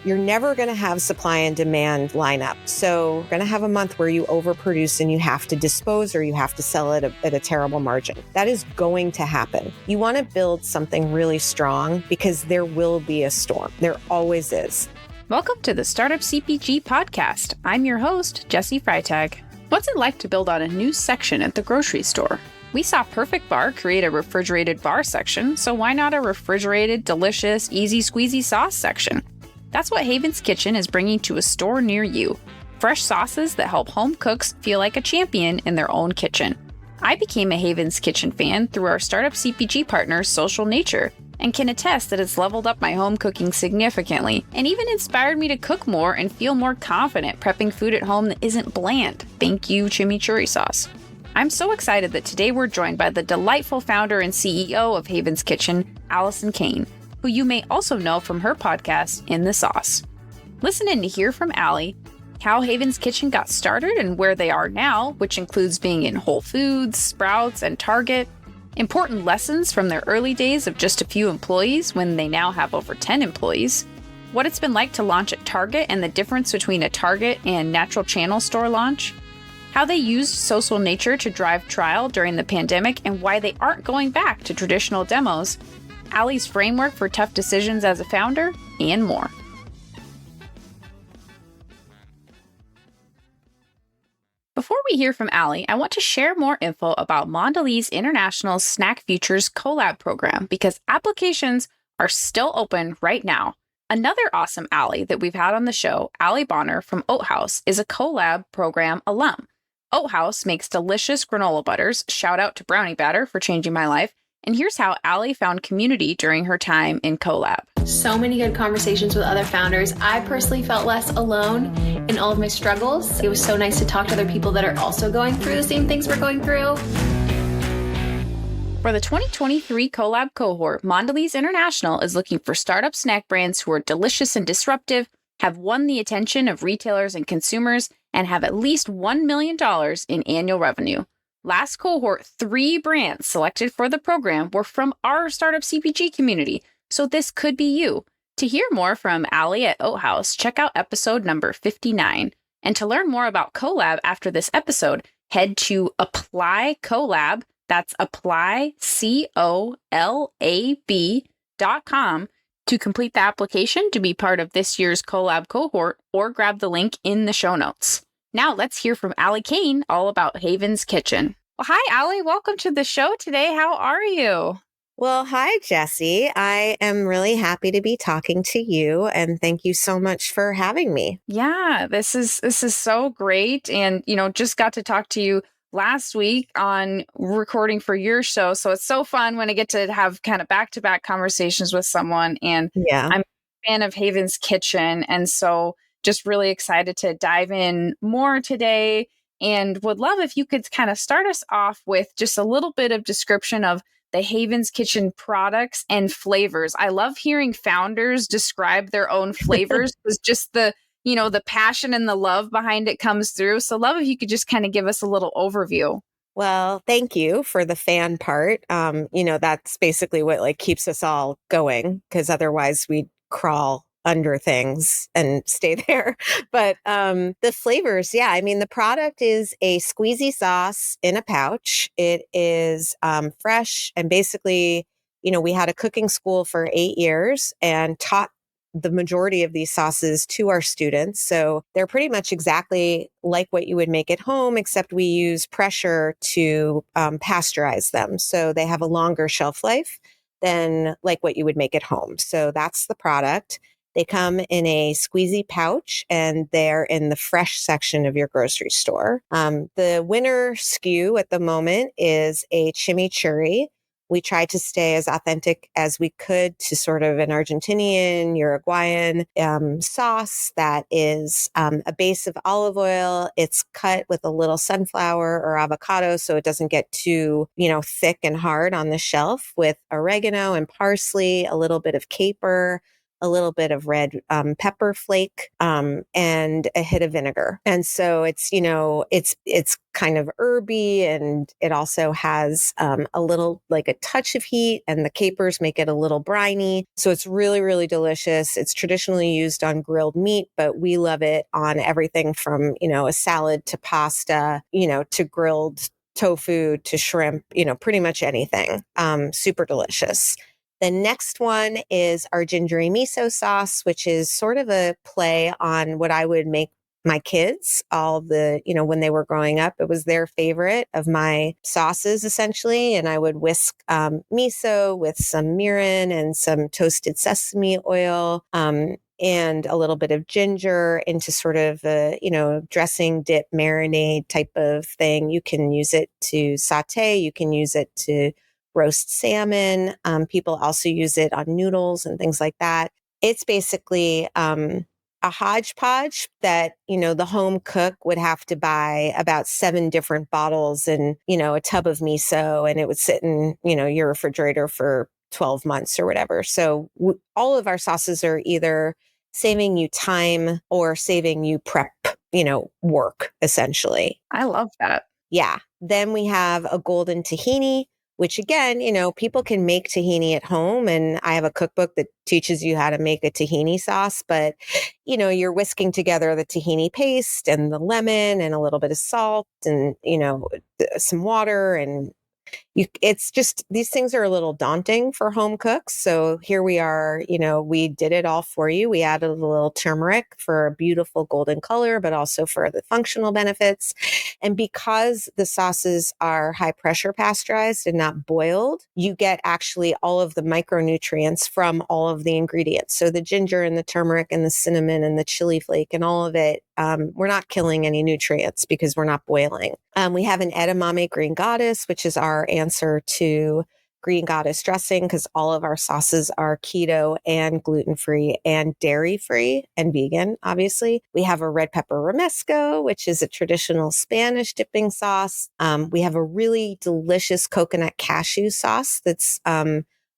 you're never going to have supply and demand line up. So you're going to have a month where you overproduce and you have to dispose or you have to sell it at a terrible margin. That is going to happen. You want to build something really strong because there will be a storm. There always is. Welcome to the Startup CPG podcast. I'm your host, Jessie Freitag. What's it like to build on a new section at the grocery store? We saw Perfect Bar create a refrigerated bar section, so why not a refrigerated, delicious, easy-squeezy sauce section? That's what Haven's Kitchen is bringing to a store near you. Fresh sauces that help home cooks feel like a champion in their own kitchen. I became a Haven's Kitchen fan through our Startup CPG partner, Social Nature, and can attest that it's leveled up my home cooking significantly, and even inspired me to cook more and feel more confident prepping food at home that isn't bland. Thank you, Chimichurri sauce. I'm so excited that today we're joined by the delightful founder and CEO of Haven's Kitchen, Alison Cayne, who you may also know from her podcast, In the Sauce. Listen in to hear from Allie how Haven's Kitchen got started and where they are now, which includes being in Whole Foods, Sprouts, and Target, important lessons from their early days of just a few employees when they now have over 10 employees, what it's been like to launch at Target and the difference between a Target and natural channel store launch, how they used Social Nature to drive trial during the pandemic and why they aren't going back to traditional demos, Allie's framework for tough decisions as a founder, and more. Before we hear from Allie, I want to share more info about Mondelez International's Snack Futures Collab program because applications are still open right now. Another awesome Allie that we've had on the show, Allie Bonner from Oat House, is a Collab program alum. Oat House makes delicious granola butters. Shout out to Brownie Batter for changing my life. And here's how Allie found community during her time in Collab. So many good conversations with other founders. I personally felt less alone in all of my struggles. It was so nice to talk to other people that are also going through the same things we're going through. For the 2023 Collab cohort, Mondelez International is looking for startup snack brands who are delicious and disruptive, have won the attention of retailers and consumers, and have at least $1 million in annual revenue. Last cohort, 3 brands selected for the program were from our Startup CPG community, so this could be you. To hear more from Allie at Oat House, check out episode number 59. And to learn more about Collab after this episode, head to Apply Collab, that's apply, COLAB.com, to complete the application to be part of this year's Collab cohort, or grab the link in the show notes. Now let's hear from Allie Cayne all about Haven's Kitchen. Well, hi, Allie. Welcome to the show today. How are you? Well, hi, Jessie. I am really happy to be talking to you, and thank you so much for having me. Yeah, this is so great, and just got to talk to you last week on recording for your show. So it's so fun when I get to have kind of back-to-back conversations with someone. And yeah. I'm a fan of Haven's Kitchen. And so just really excited to dive in more today and would love if you could kind of start us off with just a little bit of description of the Haven's Kitchen products and flavors. I love hearing founders describe their own flavors because just the passion and the love behind it comes through. So love if you could just kind of give us a little overview. Well, thank you for the fan part. That's basically what keeps us all going, because otherwise we'd crawl under things and stay there. But the flavors, the product is a squeezy sauce in a pouch. It is fresh. And basically, we had a cooking school for 8 years and taught the majority of these sauces to our students. So they're pretty much exactly like what you would make at home, except we use pressure to pasteurize them. So they have a longer shelf life than like what you would make at home. So that's the product. They come in a squeezy pouch and they're in the fresh section of your grocery store. The winner SKU at the moment is a chimichurri. We tried to stay as authentic as we could to sort of an Argentinian, Uruguayan sauce that is a base of olive oil. It's cut with a little sunflower or avocado so it doesn't get too, thick and hard on the shelf, with oregano and parsley, a little bit of caper, a little bit of red pepper flake, and a hit of vinegar. And so it's, it's kind of herby, and it also has a little, like a touch of heat, and the capers make it a little briny. So it's really, really delicious. It's traditionally used on grilled meat, but we love it on everything from, a salad to pasta, to grilled tofu to shrimp, pretty much anything. Super delicious. The next one is our gingery miso sauce, which is sort of a play on what I would make my kids when they were growing up. It was their favorite of my sauces, essentially. And I would whisk miso with some mirin and some toasted sesame oil, and a little bit of ginger into sort of a, dressing, dip, marinade type of thing. You can use it to saute. You can use it to roast salmon. People also use it on noodles and things like that. It's basically a hodgepodge that, the home cook would have to buy about 7 different bottles and, a tub of miso, and it would sit in, your refrigerator for 12 months or whatever. So all of our sauces are either saving you time or saving you prep, work, essentially. I love that. Yeah. Then we have a golden tahini, which again, people can make tahini at home. And I have a cookbook that teaches you how to make a tahini sauce, but, you're whisking together the tahini paste and the lemon and a little bit of salt and, some water, and it's just, these things are a little daunting for home cooks. So here we are, we did it all for you. We added a little turmeric for a beautiful golden color, but also for the functional benefits. And because the sauces are high pressure pasteurized and not boiled, you get actually all of the micronutrients from all of the ingredients. So the ginger and the turmeric and the cinnamon and the chili flake and all of it, we're not killing any nutrients because we're not boiling. We have an edamame green goddess, which is our answer to green goddess dressing, because all of our sauces are keto and gluten-free and dairy-free and vegan, obviously. We have a red pepper romesco, which is a traditional Spanish dipping sauce. We have a really delicious coconut cashew sauce that's,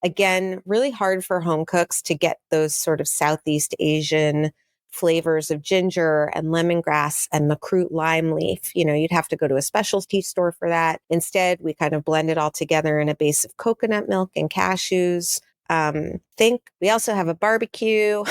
again, really hard for home cooks to get those sort of Southeast Asian flavors of ginger and lemongrass and macroot lime leaf. You'd have to go to a specialty store for that. Instead, we kind of blend it all together in a base of coconut milk and cashews. Think we also have a barbecue,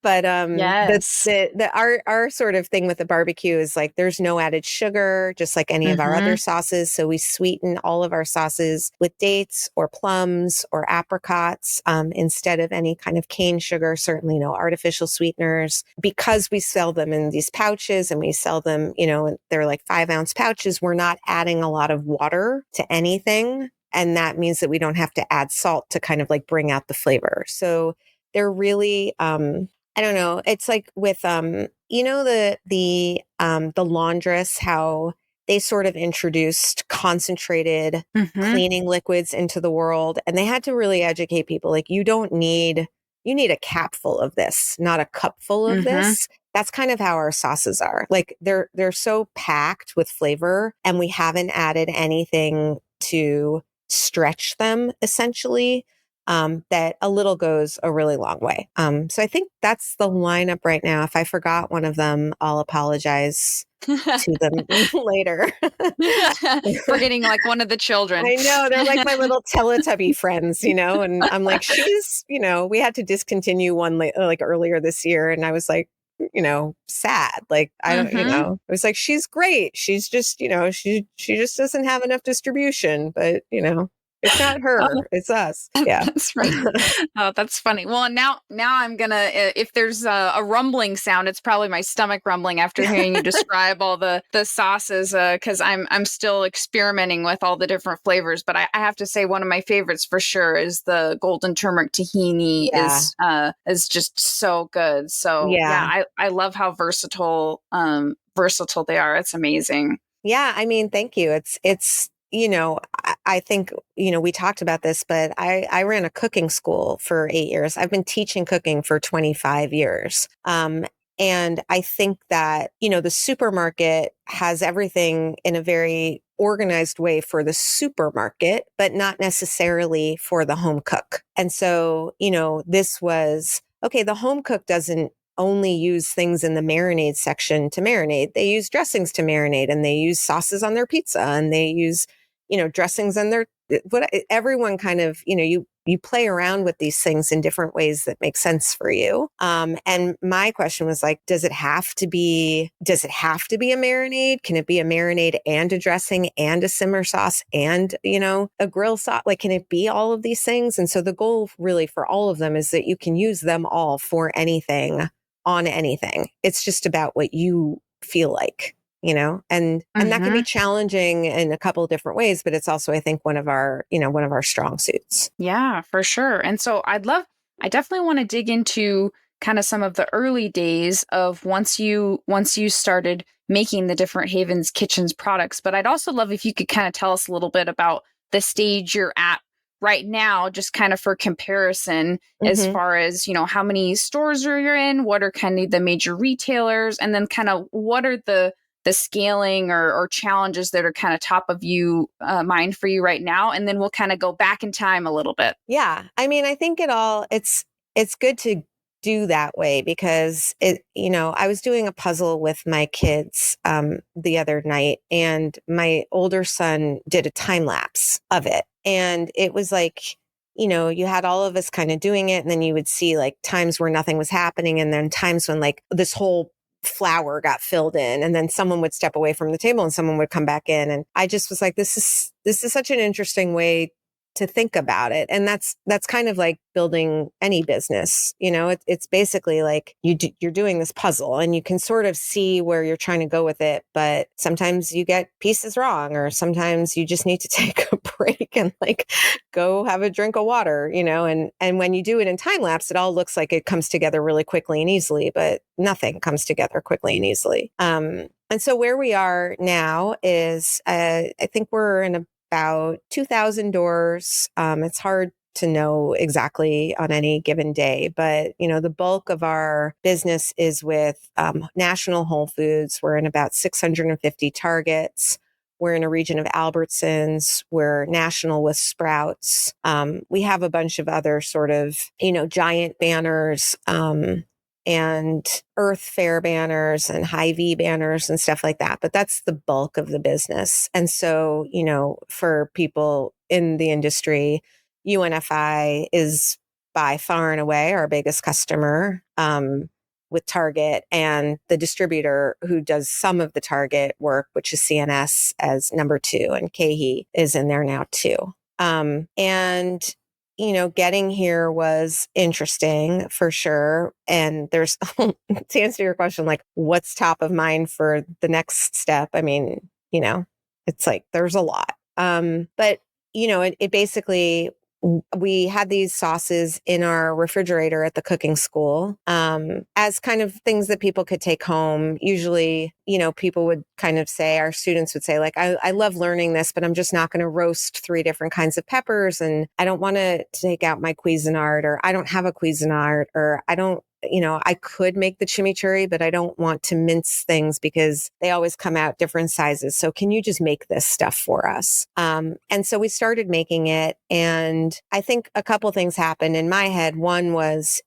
but Yes. our sort of thing with the barbecue is like there's no added sugar, just like any of our other sauces. So we sweeten all of our sauces with dates or plums or apricots instead of any kind of cane sugar. Certainly no artificial sweeteners, because we sell them in these pouches and we sell them, they're like 5-ounce pouches. We're not adding a lot of water to anything. And that means that we don't have to add salt to kind of like bring out the flavor. So they're really, I don't know. It's like with, the laundress, how they sort of introduced concentrated cleaning liquids into the world. And they had to really educate people. Like, you need a capful of this, not a cupful of this. That's kind of how our sauces are. Like they're so packed with flavor, and we haven't added anything to stretch them, essentially, that a little goes a really long way. So I think that's the lineup right now. If I forgot one of them, I'll apologize to them later. Forgetting like one of the children. I know, they're like my little Teletubby friends, and I'm like, she's, we had to discontinue one like earlier this year, and I was like, sad. Like, I don't, it was like, she's great. She's just, she just doesn't have enough distribution, but, it's not her, it's us. Yeah. That's right. Oh, that's funny. Well, now I'm gonna, if there's a rumbling sound, it's probably my stomach rumbling after hearing you describe all the sauces, because I'm still experimenting with all the different flavors. But I have to say, one of my favorites for sure is the golden turmeric tahini. Is just so good. So yeah, I love how versatile they are. It's amazing. Yeah, I mean, thank you. It's I think, we talked about this, but I ran a cooking school for 8 years. I've been teaching cooking for 25 years. And I think that, the supermarket has everything in a very organized way for the supermarket, but not necessarily for the home cook. And so, this was, okay, the home cook doesn't only use things in the marinade section to marinate. They use dressings to marinate, and they use sauces on their pizza, and they use, dressings on their, everyone kind of, you play around with these things in different ways that make sense for you. And my question was like, does it have to be a marinade? Can it be a marinade and a dressing and a simmer sauce and, a grill sauce? Like, can it be all of these things? And so the goal really for all of them is that you can use them all for anything on anything. It's just about what you feel like. And that can be challenging in a couple of different ways, but it's also, I think, one of our strong suits. Yeah, for sure. And so I definitely want to dig into kind of some of the early days of once you started making the different Havens Kitchens products. But I'd also love if you could kind of tell us a little bit about the stage you're at right now, just kind of for comparison, as far as, how many stores are you in, what are kind of the major retailers, and then kind of what are the scaling or challenges that are kind of top of mind for you right now. And then we'll kind of go back in time a little bit. Yeah. I mean, I think it's good to do that way because I was doing a puzzle with my kids the other night, and my older son did a time lapse of it. And it was like, you had all of us kind of doing it, and then you would see like times where nothing was happening, and then times when like this whole flour got filled in, and then someone would step away from the table and someone would come back in. And I just was like, this is such an interesting way to think about it. And that's kind of like building any business. It's basically like you're doing this puzzle, and you can sort of see where you're trying to go with it, but sometimes you get pieces wrong, or sometimes you just need to take a break and like go have a drink of water, and when you do it in time lapse, it all looks like it comes together really quickly and easily, but nothing comes together quickly and easily. And so where we are now is, I think we're in about 2,000 doors. It's hard to know exactly on any given day, but the bulk of our business is with National Whole Foods. We're in about 650 Targets. We're in a region of Albertsons. We're national with Sprouts. We have a bunch of other sort of giant banners, and Earth Fare banners and Hy-Vee banners and stuff like that. But that's the bulk of the business. And so, for people in the industry, UNFI is by far and away our biggest customer, with Target, and the distributor who does some of the Target work, which is CNS, as number 2, and Cayne is in there now too. And getting here was interesting for sure. And there's, to answer your question, like what's top of mind for the next step? I mean, it's like, there's a lot. But it basically, we had these sauces in our refrigerator at the cooking school, as kind of things that people could take home. Usually, people would kind of say, our students would say like, I love learning this, but I'm just not going to roast 3 different kinds of peppers. And I don't want to take out my Cuisinart, or I don't have a Cuisinart, or I don't, I could make the chimichurri, but I don't want to mince things because they always come out different sizes. So can you just make this stuff for us? And so we started making it. And I think a couple things happened in my head. One was,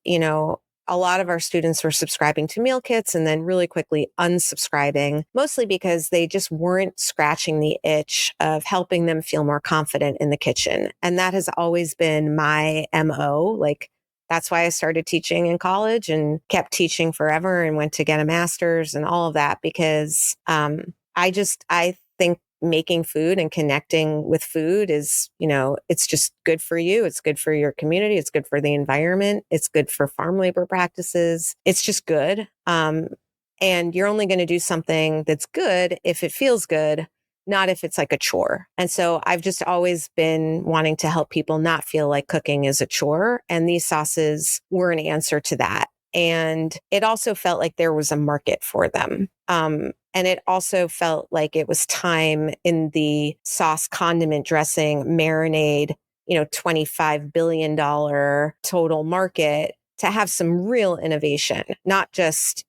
a lot of our students were subscribing to meal kits and then really quickly unsubscribing, mostly because they just weren't scratching the itch of helping them feel more confident in the kitchen. And that has always been my MO. Like, that's why I started teaching in college and kept teaching forever and went to get a master's and all of that, because I think making food and connecting with food is, it's just good for you. It's good for your community. It's good for the environment. It's good for farm labor practices. It's just good. And you're only going to do something that's good if it feels good, not if it's like a chore. And so I've just always been wanting to help people not feel like cooking is a chore. And these sauces were an answer to that. And it also felt like there was a market for them. And it also felt like it was time in the sauce, condiment, dressing, marinade, $25 billion total market to have some real innovation, not just,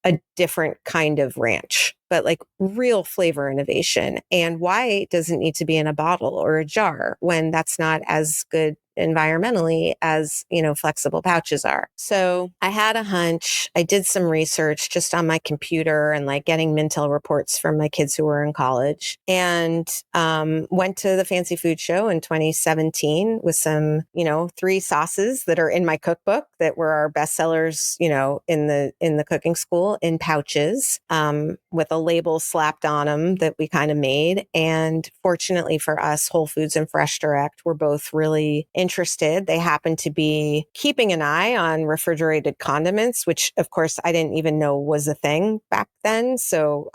a different kind of ranch, but like real flavor innovation. And why does it need to be in a bottle or a jar when that's not as good environmentally as, flexible pouches are? So I had a hunch. I did some research just on my computer and like getting Mintel reports from my kids who were in college, and went to the Fancy Food Show in 2017 with some, 3 sauces that are in my cookbook that were our bestsellers, in the cooking school in pouches, with a label slapped on them that we kind of made. And fortunately for us, Whole Foods and Fresh Direct were both really interested. They happened to be keeping an eye on refrigerated condiments, which of course I didn't even know was a thing back then. So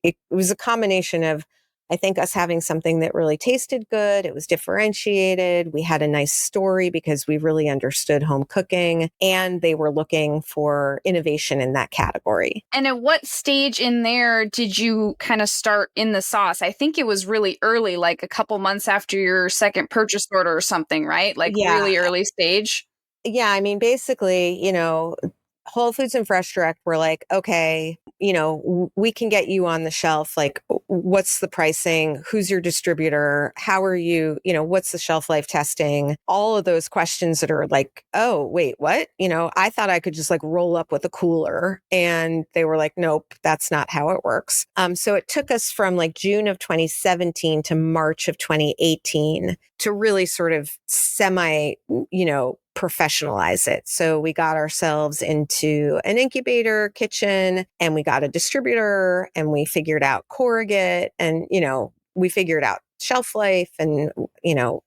it was a combination of, I think, us having something that really tasted good. It was differentiated. We had a nice story because we really understood home cooking, and they were looking for innovation in that category. And at what stage in there did you kind of start in the sauce? I think it was really early, like a couple months after your second purchase order or something, right? Like Yeah. really early stage. Yeah. I mean, basically, Whole Foods and Fresh Direct were like, okay, we can get you on the shelf. Like, what's the pricing? Who's your distributor? How are you, what's the shelf life testing? All of those questions that are like, oh, wait, what? I thought I could just like roll up with a cooler. And they were like, nope, that's not how it works. So it took us from like June of 2017 to March of 2018 to really sort of professionalize it. So we got ourselves into an incubator kitchen, and we got a distributor, and we figured out corrugate, and, we figured out shelf life, and,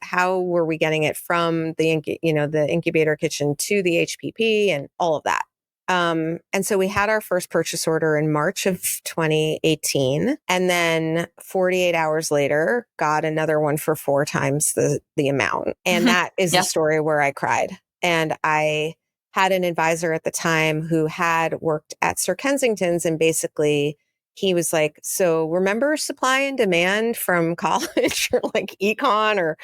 how were we getting it from the incubator kitchen to the HPP and all of that. And so we had our first purchase order in March of 2018. And then 48 hours later, got another one for 4 times the amount. And that is the story where I cried. And I had an advisor at the time who had worked at Sir Kensington's, and basically he was like, so remember supply and demand from college or like econ, or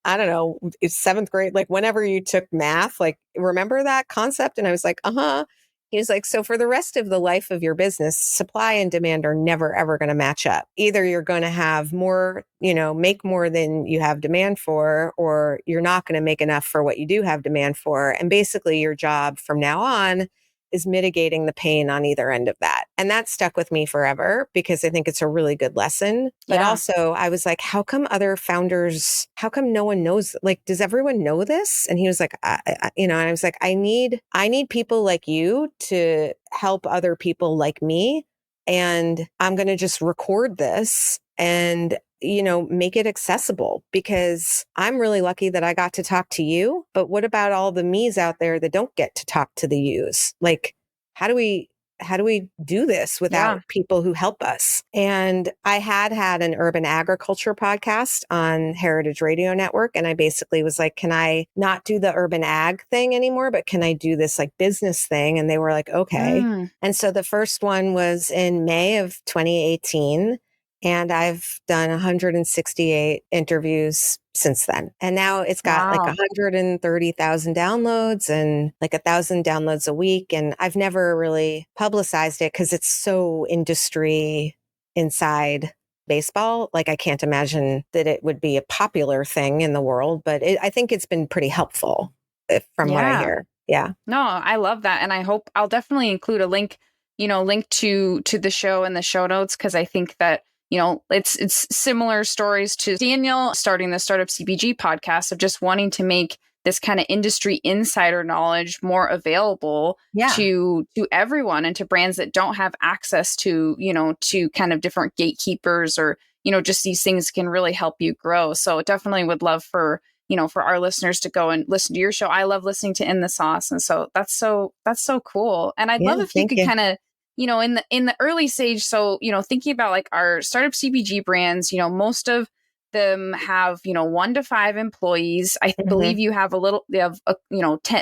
I don't know, it's 7th grade, like whenever you took math, like remember that concept? And I was like, uh-huh. He was like, so for the rest of the life of your business, supply and demand are never, ever going to match up. Either you're going to have more, make more than you have demand for, or you're not going to make enough for what you do have demand for. And basically your job from now on is mitigating the pain on either end of that. And that stuck with me forever because I think it's a really good lesson. But also I was like, how come no one knows? Like, does everyone know this? And he was like, and I was like, I need people like you to help other people like me. And I'm going to just record this and make it accessible, because I'm really lucky that I got to talk to you. But what about all the me's out there that don't get to talk to the yous? Like, how do we do this without people who help us? And I had an urban agriculture podcast on Heritage Radio Network. And I basically was like, can I not do the urban ag thing anymore, but can I do this like business thing? And they were like, okay. And so the first one was in May of 2018. And I've done 168 interviews since then. And now it's got like 130,000 downloads and like 1,000 downloads a week. And I've never really publicized it because it's so industry inside baseball. Like, I can't imagine that it would be a popular thing in the world, but I think it's been pretty helpful from what I hear. Yeah. No, I love that. And I hope I'll definitely include a link to the show in the show notes, because I think that it's similar stories to Daniel starting the Startup CPG podcast of just wanting to make this kind of industry insider knowledge more available to everyone, and to brands that don't have access to kind of different gatekeepers, or, just these things can really help you grow. So definitely would love for our listeners to go and listen to your show. I love listening to In the Sauce. And so that's so cool. And I'd love if you could kind of, in the early stage. So, thinking about like our Startup CPG brands, most of them have, 1 to 5 employees. I believe you have 10,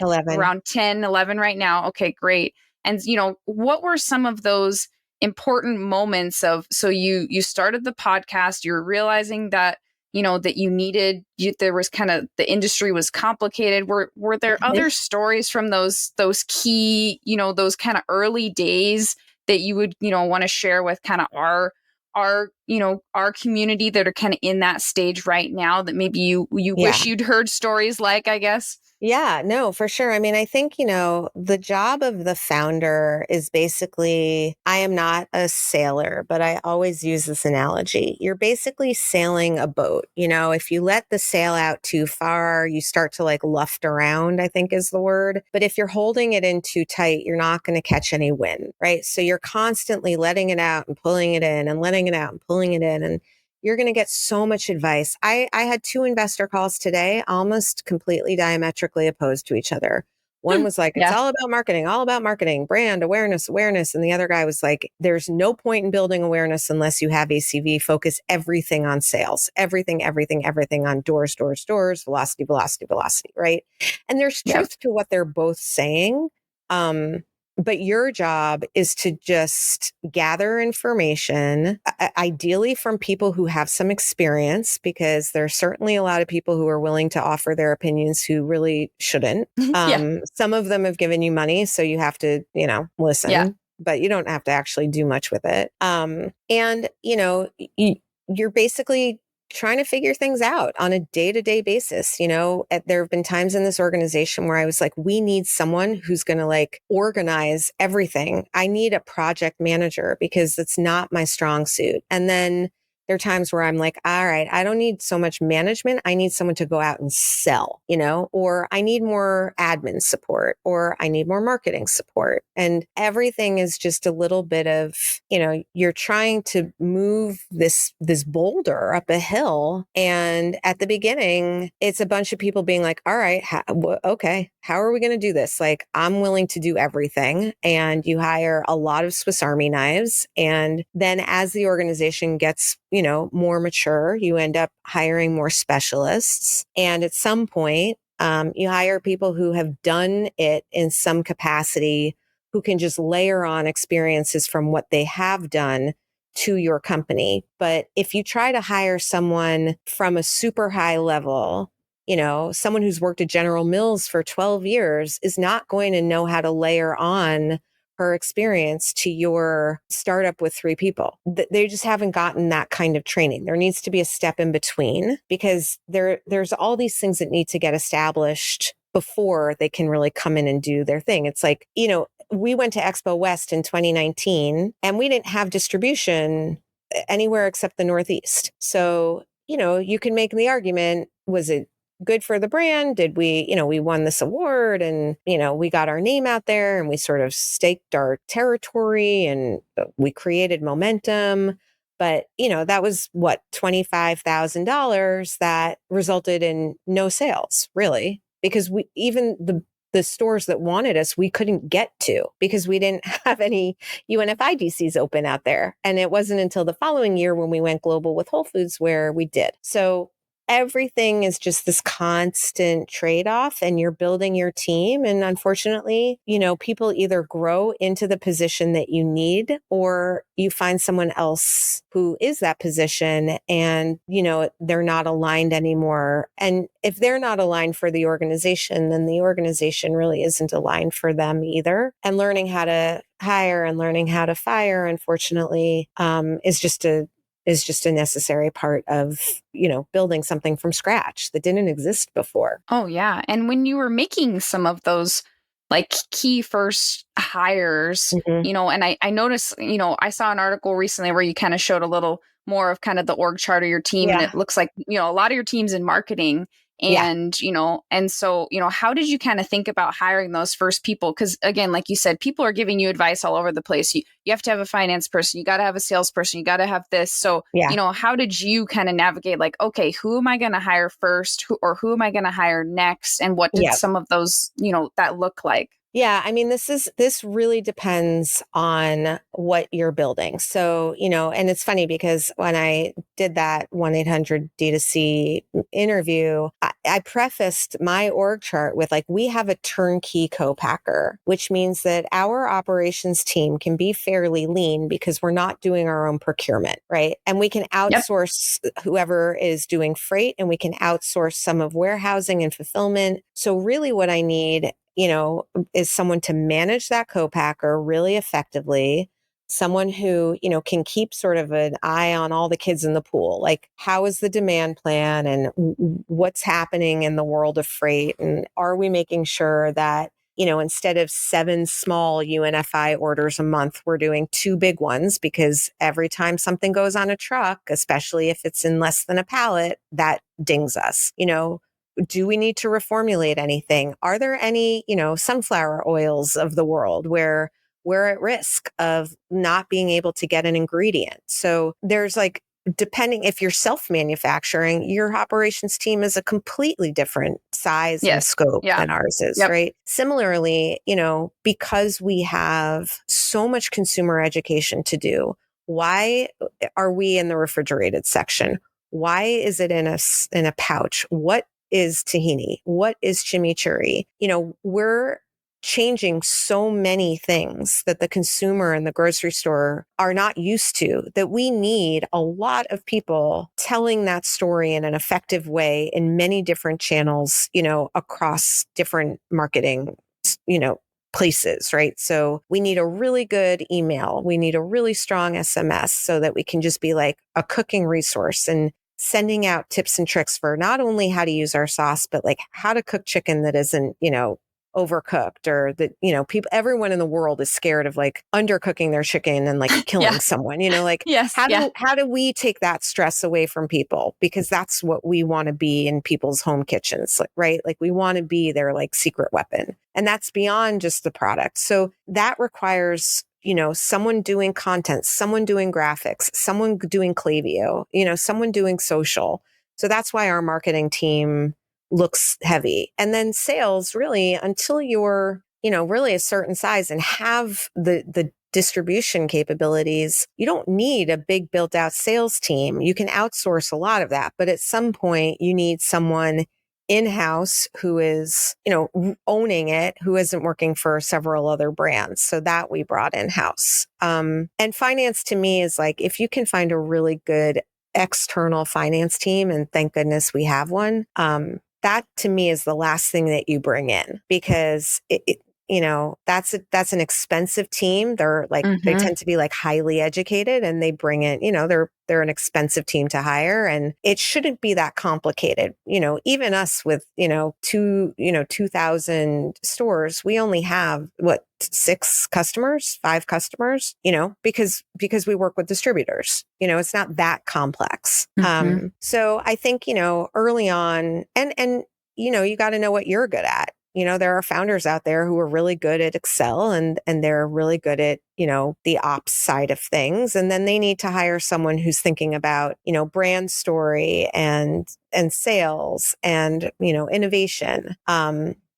11. Around 10, 11 right now. Okay, great. And, what were some of those important moments of, so you started the podcast, you're realizing that, that there was kind of, the industry was complicated. Were there other stories from those key, those kind of early days that you would, want to share with kind of our community that are kind of in that stage right now that maybe you Yeah. wish you'd heard stories like, I guess? Yeah, no, for sure. I mean, I think, the job of the founder is basically, I am not a sailor, but I always use this analogy. You're basically sailing a boat. If you let the sail out too far, you start to like luft around, I think is the word. But if you're holding it in too tight, you're not going to catch any wind, right? So you're constantly letting it out and pulling it in and letting it out and pulling it in. And you're going to get so much advice. I had two investor calls today, almost completely diametrically opposed to each other. One was like, it's Yeah. all about marketing, brand awareness. And the other guy was like, there's no point in building awareness unless you have ACV. Focus everything on sales, everything on doors, velocity, right? And there's Yep. truth to what they're both saying. But your job is to just gather information, ideally from people who have some experience, because there's certainly a lot of people who are willing to offer their opinions who really shouldn't. Yeah. Some of them have given you money, so you have to, listen. Yeah. But you don't have to actually do much with it. And, you're basically trying to figure things out on a day-to-day basis. There have been times in this organization where I was like, we need someone who's going to like organize everything. I need a project manager because it's not my strong suit. And then there are times where I'm like, all right, I don't need so much management. I need someone to go out and sell, or I need more admin support, or I need more marketing support. And everything is just a little bit of, you're trying to move this boulder up a hill. And at the beginning, it's a bunch of people being like, all right, okay, how are we going to do this? Like, I'm willing to do everything. And you hire a lot of Swiss Army knives. And then as the organization gets, more mature, you end up hiring more specialists. And at some point, you hire people who have done it in some capacity, who can just layer on experiences from what they have done to your company. But if you try to hire someone from a super high level, someone who's worked at General Mills for 12 years is not going to know how to layer on her experience to your startup with 3 people. They just haven't gotten that kind of training. There needs to be a step in between, because there's all these things that need to get established before they can really come in and do their thing. It's like, we went to Expo West in 2019 and we didn't have distribution anywhere except the Northeast. So, you can make the argument, was it good for the brand? Did we, we won this award and, we got our name out there and we sort of staked our territory and we created momentum. But, that was what, $25,000 that resulted in no sales, really, because even the stores that wanted us, we couldn't get to because we didn't have any UNFI DCs open out there. And it wasn't until the following year when we went global with Whole Foods where we did. So everything is just this constant trade-off, and you're building your team. And unfortunately, people either grow into the position that you need, or you find someone else who is that position and, they're not aligned anymore. And if they're not aligned for the organization, then the organization really isn't aligned for them either. And learning how to hire and learning how to fire, unfortunately, is just a necessary part of, building something from scratch that didn't exist before. Oh, yeah. And when you were making some of those like key first hires, Mm-hmm. and I noticed, I saw an article recently where you kind of showed a little more of kind of the org chart of your team. And Yeah. it looks like, a lot of your team's in marketing. Yeah. And, and so, how did you kind of think about hiring those first people? Because again, like you said, people are giving you advice all over the place. You have to have a finance person, you got to have a salesperson, you got to have this. So, Yeah. how did you kind of navigate like, okay, who am I going to hire first? Who am I going to hire next? And what did some of those, that look like? Yeah, I mean, this really depends on what you're building. So, and it's funny because when I did that 1-800 D2C interview, I prefaced my org chart with like, we have a turnkey co-packer, which means that our operations team can be fairly lean because we're not doing our own procurement, right? And we can outsource whoever is doing freight, and we can outsource some of warehousing and fulfillment. So really what I need, is someone to manage that co-packer really effectively, someone who, can keep sort of an eye on all the kids in the pool. Like, how is the demand plan and what's happening in the world of freight? And are we making sure that, instead of 7 small UNFI orders a month, we're doing 2 big ones, because every time something goes on a truck, especially if it's in less than a pallet, that dings us. Do we need to reformulate anything? Are there any, sunflower oils of the world where we're at risk of not being able to get an ingredient? So there's like, depending if you're self-manufacturing, your operations team is a completely different size and Yes. scope Yeah. than ours is, Yep. right? Similarly, because we have so much consumer education to do, why are we in the refrigerated section? Why is it in a pouch? What is tahini? What is chimichurri? We're changing so many things that the consumer in the grocery store are not used to, that we need a lot of people telling that story in an effective way in many different channels, across different marketing, places, right? So we need a really good email. We need a really strong SMS so that we can just be like a cooking resource and sending out tips and tricks for not only how to use our sauce, but like how to cook chicken that isn't, overcooked, or that, everyone in the world is scared of like undercooking their chicken and like killing Yeah. someone, like Yes. how do we take that stress away from people? Because that's what we want to be in people's home kitchens, right? Like we want to be their like secret weapon. And that's beyond just the product. So that requires, someone doing content, someone doing graphics, someone doing Klaviyo, someone doing social. So that's why our marketing team looks heavy. And then sales, really, until you're, really a certain size and have the distribution capabilities, you don't need a big built out sales team. You can outsource a lot of that. But at some point, you need someone in-house who is, owning it, who isn't working for several other brands. So that we brought in-house. And finance to me is like, if you can find a really good external finance team, and thank goodness we have one, that to me is the last thing that you bring in, because that's an expensive team. They're like, they tend to be like highly educated, and they bring in, they're an expensive team to hire, and it shouldn't be that complicated. Even us with, 2,000 stores, we only have 5 customers, because we work with distributors, it's not that complex. So I think, early on, and, you got to know what you're good at. There are founders out there who are really good at Excel, and they're really good at, the ops side of things. And then they need to hire someone who's thinking about, brand story and sales and, innovation.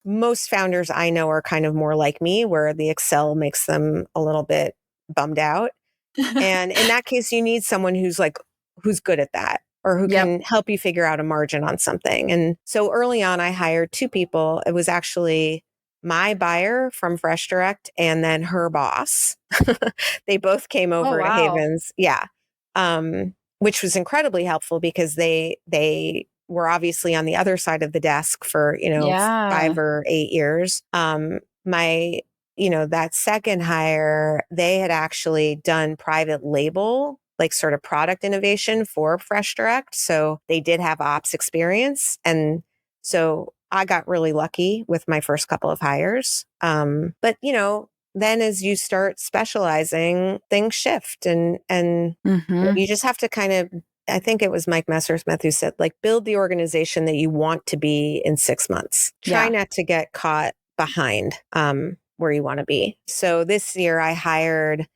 Most founders I know are kind of more like me, where the Excel makes them a little bit bummed out. And in that case, you need someone who's good at that, or who Yep. can help you figure out a margin on something. And so early on, I hired 2 people. It was actually my buyer from Fresh Direct and then her boss. They both came Oh, over to wow. Havens. Yeah. Which was incredibly helpful, because they were obviously on the other side of the desk for, Yeah. 5 or 8 years. My that second hire, they had actually done private label, like sort of product innovation for Fresh Direct. So they did have ops experience. And so I got really lucky with my first couple of hires. But, then as you start specializing, things shift, and you just have to kind of, I think it was Mike Messersmith who said, like, build the organization that you want to be in 6 months. Try not to get caught behind where you want to be. So this year I hired,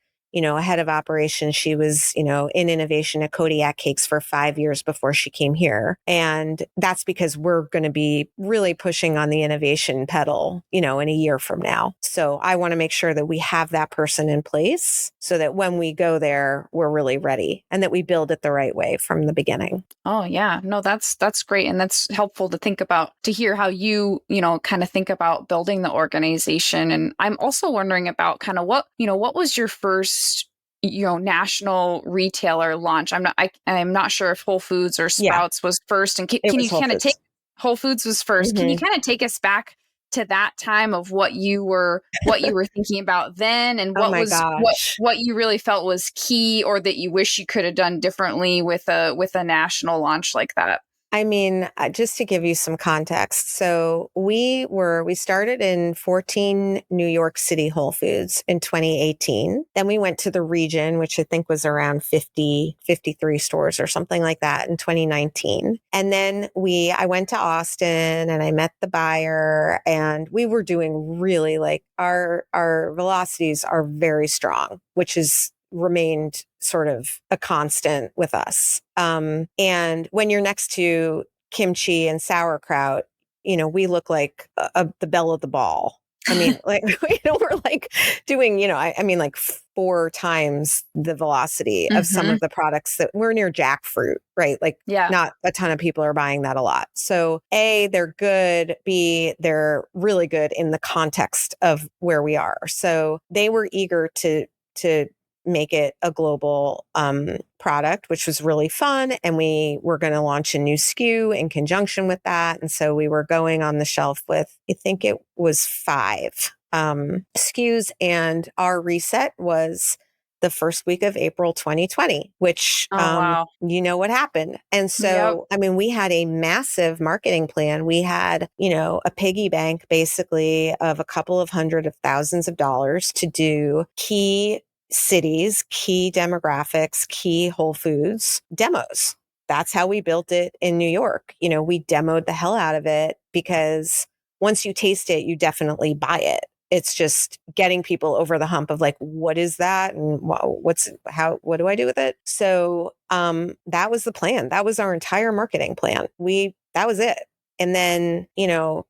a head of operations. She was, in innovation at Kodiak Cakes for 5 years before she came here. And that's because we're going to be really pushing on the innovation pedal, in a year from now. So I want to make sure that we have that person in place so that when we go there, we're really ready, and that we build it the right way from the beginning. Oh, yeah. No, that's great. And that's helpful to think about, to hear how you, kind of think about building the organization. And I'm also wondering about kind of what was your first, national retailer launch? I'm not sure if Whole Foods or Yeah, Sprouts was first. And it can was you Whole kind of take Foods. Whole Foods was first. Can you kind of take us back to that time of what you were thinking about then, and Oh what my was gosh. what you really felt was key, or that you wish you could have done differently with a national launch like that? I mean, just to give you some context. So we started in 14 New York City Whole Foods in 2018. Then we went to the region, which I think was around 50, 53 stores or something like that in 2019. And then I went to Austin and I met the buyer, and we were doing really, like, our velocities are very strong, which is remained sort of a constant with us. And when you're next to kimchi and sauerkraut, we look like the belle of the ball. I mean, like, we're like doing, I mean, like 4 times the velocity of some of the products that we're near jackfruit, right? Like, Yeah. not a ton of people are buying that a lot. So A, they're good. B, they're really good in the context of where we are. So they were eager to make it a global product, which was really fun. And we were going to launch a new SKU in conjunction with that. And so we were going on the shelf with, I think it was 5 SKUs. And our reset was the first week of April 2020, which, Oh, wow. what happened. And Yep. so, I mean, we had a massive marketing plan. We had, a piggy bank basically of a couple of hundred of thousands of dollars to do key cities, key demographics, key Whole Foods demos. That's how we built it in New York. We demoed the hell out of it, because once you taste it, you definitely buy it. It's just getting people over the hump of like, what is that? And what do I do with it? So, that was the plan. That was our entire marketing plan. That was it. And then,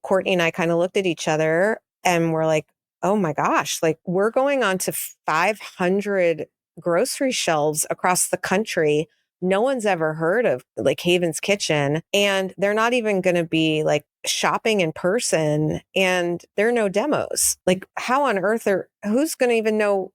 Courtney and I kind of looked at each other and we're like, oh my gosh, like, we're going on to 500 grocery shelves across the country. No one's ever heard of like Haven's Kitchen, and they're not even going to be like shopping in person, and there are no demos. Like, how on earth who's going to even know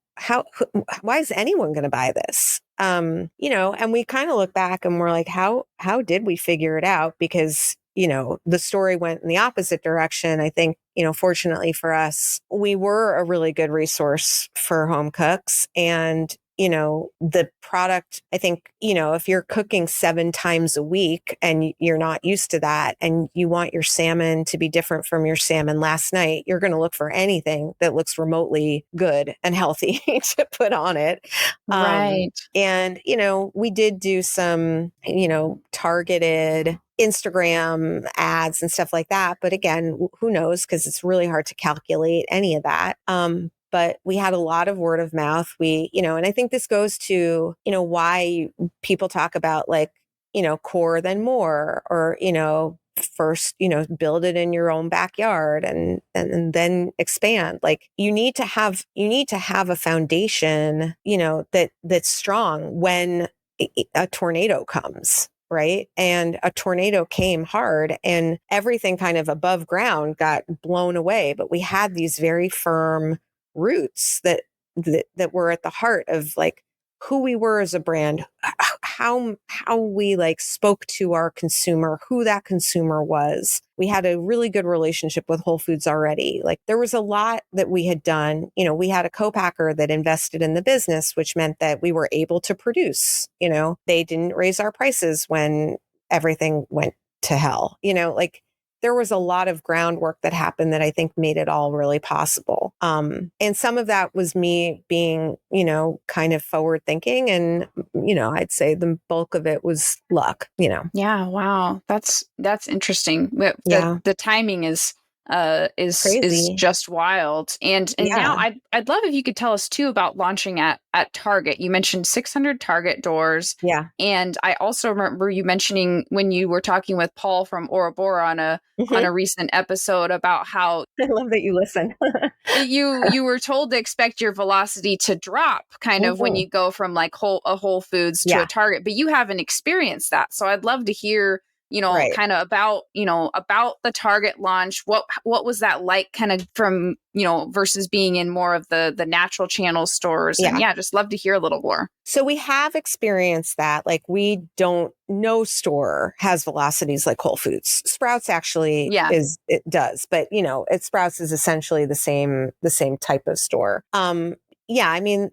why is anyone going to buy this? And we kind of look back and we're like, how did we figure it out? Because the story went in the opposite direction. I think, fortunately for us, we were a really good resource for home cooks. And, the product, I think, if you're cooking 7 times a week and you're not used to that, and you want your salmon to be different from your salmon last night, you're going to look for anything that looks remotely good and healthy to put on it. Right. And, we did do some, targeted Instagram ads and stuff like that. But again, who knows? Because it's really hard to calculate any of that. But we had a lot of word of mouth. And I think this goes to, why people talk about like, core than more, or, first, build it in your own backyard and then expand. Like, you need to have a foundation, that's strong when a tornado comes. Right. And a tornado came hard and everything kind of above ground got blown away. But we had these very firm roots that were at the heart of like who we were as a brand, how we like spoke to our consumer, who that consumer was. We had a really good relationship with Whole Foods already. Like, there was a lot that we had done. We had a co-packer that invested in the business, which meant that we were able to produce. They didn't raise our prices when everything went to hell. Like, there was a lot of groundwork that happened that I think made it all really possible. And some of that was me being, kind of forward thinking. And, I'd say the bulk of it was luck, Yeah. Wow. That's interesting. Yeah. The timing is Crazy. just wild. And now Yeah. I'd love if you could tell us too about launching at Target. You mentioned 600 Target doors. Yeah. And I also remember you mentioning when you were talking with Paul from Orabora on Mhm. a recent episode about how I love that you listen. you were told to expect your velocity to drop kind of when Mhm. you go from like a Whole Foods to a Yeah. Target, but you haven't experienced that. So I'd love to hear, Right. kind of about the Target launch. What was that like kind of from, versus being in more of the natural channel stores? And Yeah. yeah, just love to hear a little more. So we have experienced that. Like no store has velocities like Whole Foods. Sprouts actually Yeah. it does, but Sprouts is essentially the same type of store. Yeah, I mean,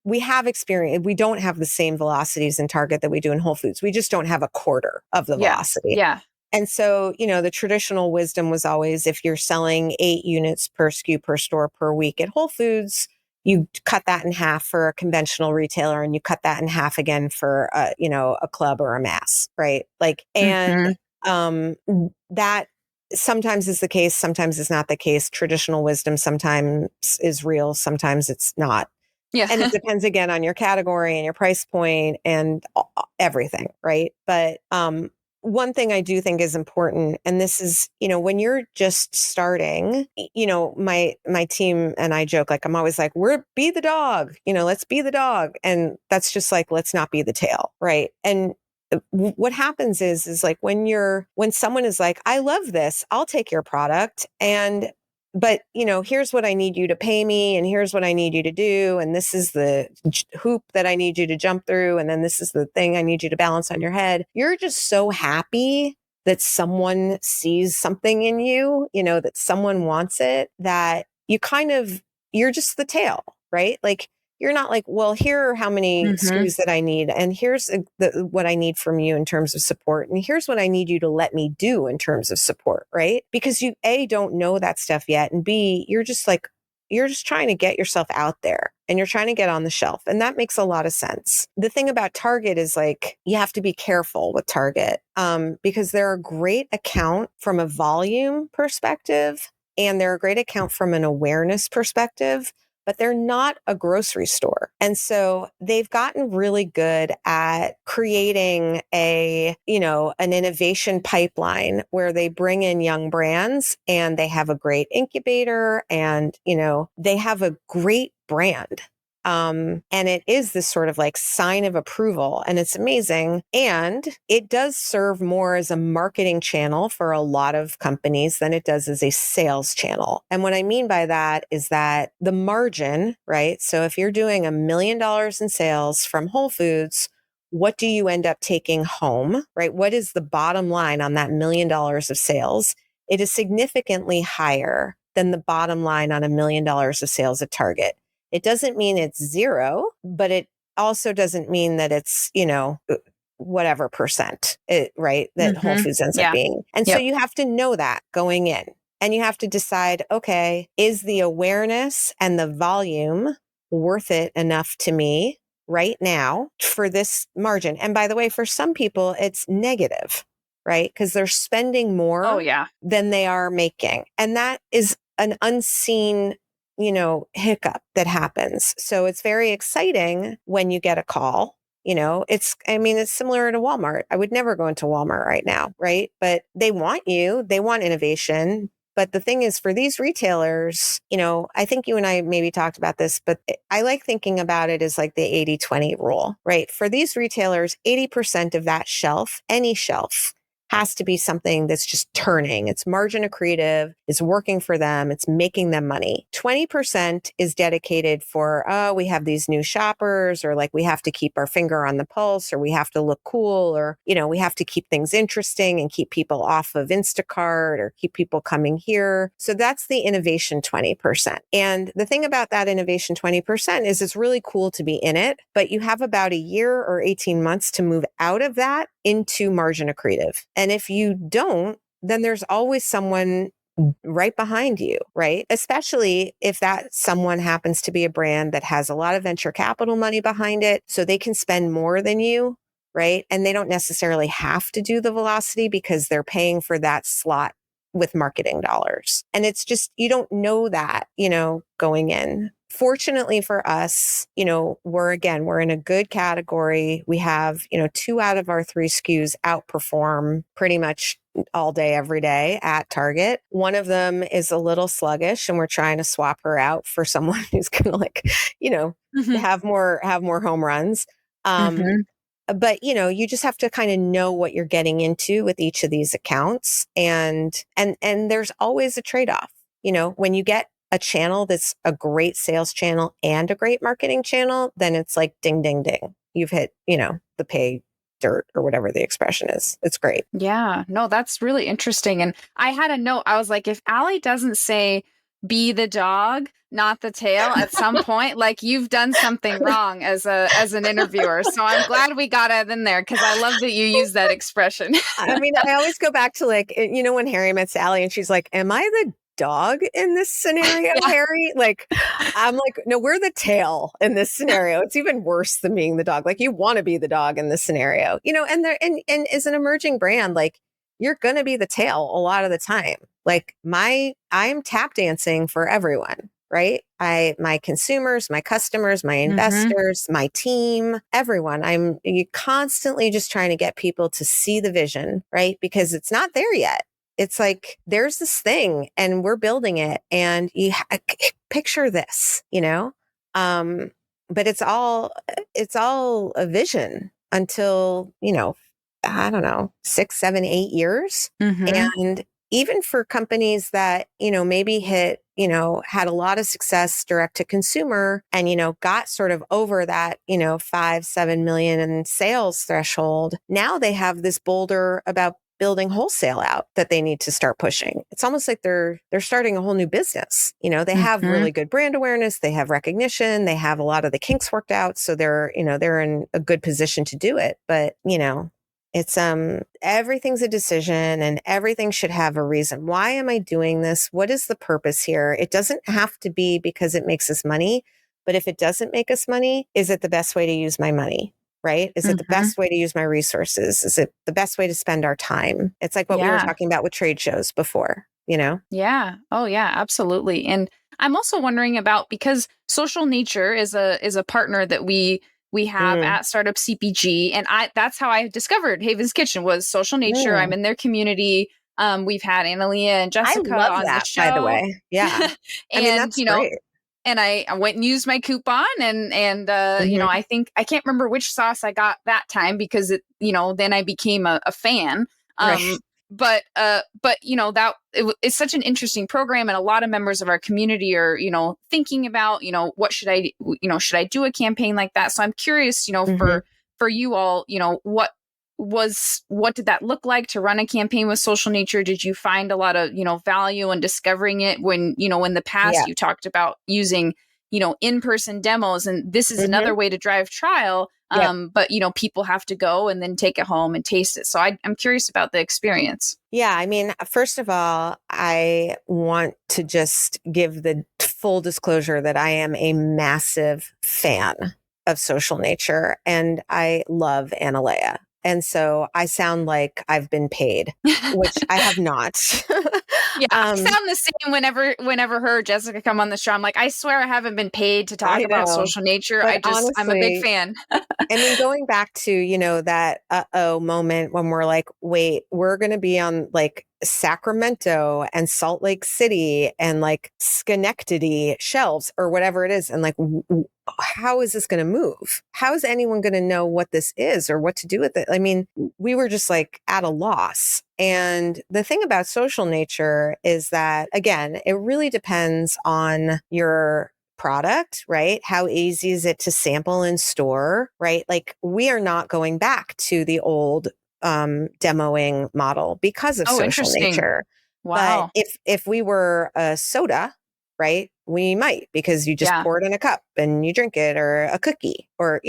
we have experience. We don't have the same velocities in Target that we do in Whole Foods. We just don't have a quarter of the Yeah. velocity. Yeah. And so, the traditional wisdom was always, if you're selling 8 units per SKU per store per week at Whole Foods, you cut that in half for a conventional retailer, and you cut that in half again for a club or a mass, right? Like, and that sometimes is the case, sometimes is not the case. Traditional wisdom sometimes is real, sometimes it's not. Yeah. And it depends again on your category and your price point and everything, right? But one thing I do think is important, and this is, when you're just starting, my team and I joke, like, I'm always like, be the dog, let's be the dog. And that's just like, let's not be the tail, right? And what happens is like when someone is like, I love this, I'll take your product, but here's what I need you to pay me, and here's what I need you to do, and this is the hoop that I need you to jump through, and then this is the thing I need you to balance on your head. You're just so happy that someone sees something in you, that someone wants it, that you're just the tail, right? Like, you're not like, well, here are how many SKUs that I need, and here's what I need from you in terms of support, and here's what I need you to let me do in terms of support, right? Because you, A, don't know that stuff yet, and B, you're just trying to get yourself out there, and you're trying to get on the shelf, and that makes a lot of sense. The thing about Target is, like, you have to be careful with Target because they're a great account from a volume perspective, and they're a great account from an awareness perspective, but they're not a grocery store. And so they've gotten really good at creating an innovation pipeline where they bring in young brands, and they have a great incubator, and, they have a great brand. And it is this sort of like sign of approval, and it's amazing. And it does serve more as a marketing channel for a lot of companies than it does as a sales channel. And what I mean by that is that the margin, right? So if you're doing $1 million in sales from Whole Foods, what do you end up taking home, right? What is the bottom line on that $1 million of sales? It is significantly higher than the bottom line on $1 million of sales at Target. It doesn't mean it's zero, but it also doesn't mean that it's, whatever percent, right, that Whole Foods ends up being. And so you have to know that going in, and you have to decide, okay, is the awareness and the volume worth it enough to me right now for this margin? And by the way, for some people, it's negative, right? Because they're spending more than they are making. And that is an unseen hiccup that happens. So it's very exciting when you get a call. It's similar to Walmart. I would never go into Walmart right now, right? But they want innovation. But the thing is, for these retailers, I think you and I maybe talked about this, but I like thinking about it as like the 80-20 rule, right? For these retailers, 80% of that shelf, any shelf, has to be something that's just turning. It's margin accretive. It's working for them. It's making them money. 20% is dedicated for, we have these new shoppers, or like we have to keep our finger on the pulse, or we have to look cool, or, we have to keep things interesting and keep people off of Instacart or keep people coming here. So that's the innovation 20%. And the thing about that innovation 20% is it's really cool to be in it, but you have about a year or 18 months to move out of that into margin accretive. And if you don't, then there's always someone right behind you, right? Especially if that someone happens to be a brand that has a lot of venture capital money behind it, so they can spend more than you, right? And they don't necessarily have to do the velocity because they're paying for that slot with marketing dollars. And it's just, you don't know that, going in. Fortunately for us, we're in a good category. We have, 2 out of our 3 SKUs outperform pretty much all day, every day at Target. One of them is a little sluggish, and we're trying to swap her out for someone who's going to have more home runs. but you just have to kind of know what you're getting into with each of these accounts. And there's always a trade-off. When you get a channel that's a great sales channel and a great marketing channel, then it's like ding, ding, ding. You've hit, the pay dirt or whatever the expression is. It's great. Yeah, no, that's really interesting. And I had a note. I was like, if Allie doesn't say be the dog, not the tail at some point, like you've done something wrong as an interviewer. So I'm glad we got it in there because I love that you use that expression. I mean, I always go back to like, when Harry met Sally and she's like, am I the dog in this scenario, Yeah. Harry? Like, I'm like, no, we're the tail in this scenario. It's even worse than being the dog. Like, you want to be the dog in this scenario, and as an emerging brand, like, you're going to be the tail a lot of the time. Like I'm tap dancing for everyone, right? My consumers, my customers, my investors, my team, everyone. I'm constantly just trying to get people to see the vision, right? Because it's not there yet. It's like, there's this thing and we're building it and picture this, but it's all a vision until, I don't know, 6, 7, 8 years. And even for companies that, maybe had a lot of success direct to consumer and, got sort of over that, 5, 7 million in sales threshold. Now they have this boulder about building wholesale out that they need to start pushing. It's almost like they're starting a whole new business. They have really good brand awareness. They have recognition. They have a lot of the kinks worked out. So they're in a good position to do it. But, it's everything's a decision and everything should have a reason. Why am I doing this? What is the purpose here? It doesn't have to be because it makes us money, but if it doesn't make us money, is it the best way to use my money? Right? Is it the best way to use my resources? Is it the best way to spend our time? It's like what we were talking about with trade shows before, Yeah. Oh yeah, absolutely. And I'm also wondering about, because Social Nature is a partner that we have at Startup CPG. And that's how I discovered Haven's Kitchen was Social Nature. I'm in their community. We've had Analia and Jessica I love on that, the show. by the way. Yeah. And, I mean, that's great. And I went and used my coupon and I think I can't remember which sauce I got that time because then I became a fan. Right. But it's such an interesting program, and a lot of members of our community are thinking about what should I do a campaign like that. So I'm curious for you all, what did that look like to run a campaign with Social Nature? Did you find a lot of value in discovering it when in the past you talked about using in-person demos, and this is another way to drive trial, but people have to go and then take it home and taste it. So I'm curious about the experience. Yeah, I mean, first of all, I want to just give the full disclosure that I am a massive fan of Social Nature and I love Analea. And so I sound like I've been paid, which I have not. Yeah, I sound the same whenever her or Jessica come on the show. I'm like, I swear I haven't been paid to talk about Social Nature. Honestly, I'm a big fan. I mean, going back to, that moment when we're like, wait, we're going to be on like Sacramento and Salt Lake City and like Schenectady shelves or whatever it is. And like, how is this going to move? How is anyone going to know what this is or what to do with it? I mean, we were just like at a loss. And the thing about Social Nature is that, again, it really depends on your product, right? How easy is it to sample in store, right? Like we are not going back to the old demoing model because of Social Nature. Wow. But if we were a soda, right, we might, because you just pour it in a cup and you drink it, or a cookie, or,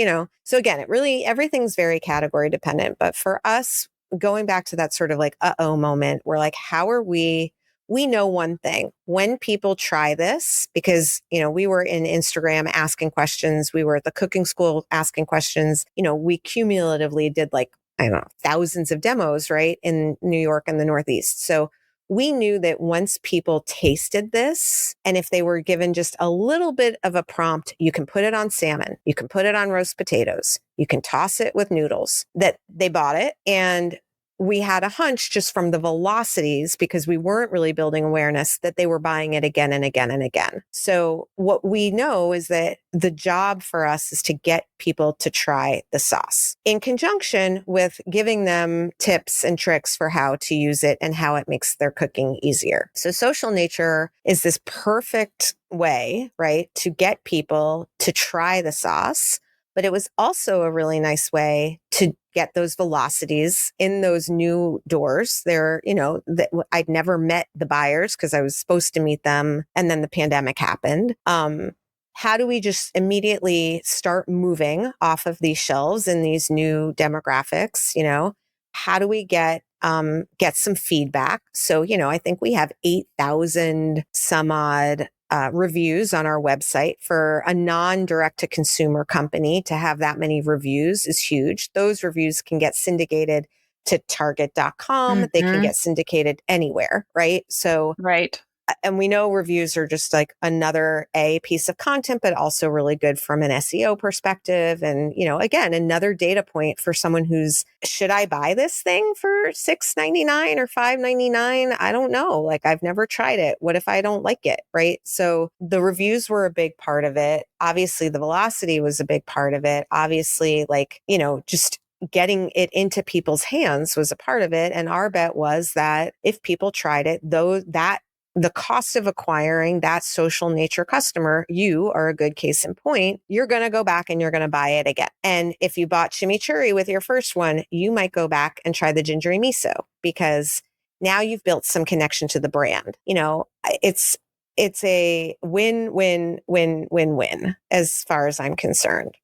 so again, everything's very category dependent. But for us, going back to that sort of like, moment, we're like, how are we know one thing: when people try this, because, we were in Instagram asking questions, we were at the cooking school asking questions, we cumulatively did like, I don't know, thousands of demos, right, in New York and the Northeast. So we knew that once people tasted this, and if they were given just a little bit of a prompt, you can put it on salmon, you can put it on roast potatoes, you can toss it with noodles, that they bought it. And we had a hunch just from the velocities, because we weren't really building awareness, that they were buying it again and again and again. So what we know is that the job for us is to get people to try the sauce in conjunction with giving them tips and tricks for how to use it and how it makes their cooking easier. So Social Nature is this perfect way, right, to get people to try the sauce. But it was also a really nice way to get those velocities in those new doors. I'd never met the buyers because I was supposed to meet them, and then the pandemic happened. How do we just immediately start moving off of these shelves in these new demographics? How do we get some feedback? So, I think we have 8,000 some odd reviews on our website. For a non-direct to consumer company to have that many reviews is huge. Those reviews can get syndicated to Target.com. They can get syndicated anywhere, right? So, right. And we know reviews are just like another piece of content, but also really good from an SEO perspective. And, again, another data point for someone should I buy this thing for $6.99 or $5.99? I don't know. Like, I've never tried it. What if I don't like it? Right. So the reviews were a big part of it. Obviously, the velocity was a big part of it. Obviously, just getting it into people's hands was a part of it. And our bet was that if people tried it, the cost of acquiring that Social Nature customer, you are a good case in point, you're going to go back and you're going to buy it again. And if you bought chimichurri with your first one, you might go back and try the gingery miso, because now you've built some connection to the brand. It's a win as far as I'm concerned.